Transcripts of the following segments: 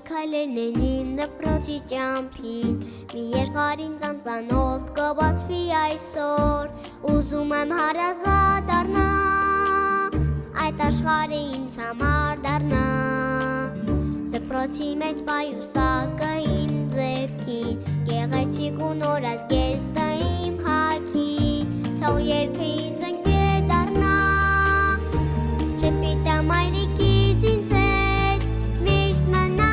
քայլերն են իմ դպրոցի ճամփին, մի երկարին ծանծանոտ կբացվի այսօր, ուզում եմ հարազատ դառնա, այդ աշխարհը ինձ համար դառնա, դպրոցի մեջ պայուսակը իմ ձեռքին, գեղեցիկ ու նոր ազգեստը իմ հագին, թող երգը ինձ ընկեր դառնա, շփիտա մայրիկիս ինձ հետ միշտ մնա։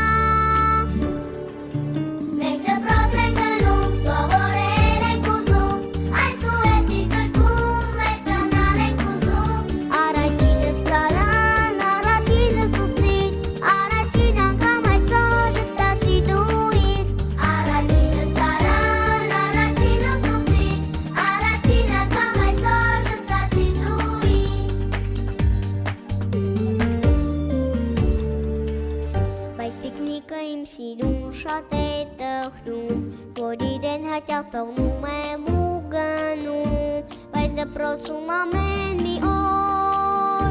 Մենք դպրոց ենք գնում, սովորել ենք ուզում, այս ու հետի գրքում մեծանալ ենք ուզում, առաջինս տարան, առաջինս ուսուցիչ, առաջին անգամ այսօր ժպտացի դու ինձ, առաջինս տարան, առաջին ուսուցիչ, առաջին անգամ այսօր ժպտացի դու ինձ։ Բայց տիկնիկը իմ սիրուն շատ է տխրում, որ իրեն հաճախ թողնում եմ ու գնում, բայց դպրոցում ամեն մի օր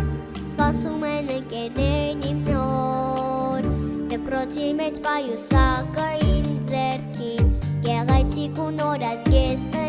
սպասում են ընկերներն իմ նոր, դպրոցի մեջ պայուսակը իմ ձեռքին, գեղեցիկ ու նոր ազգեստը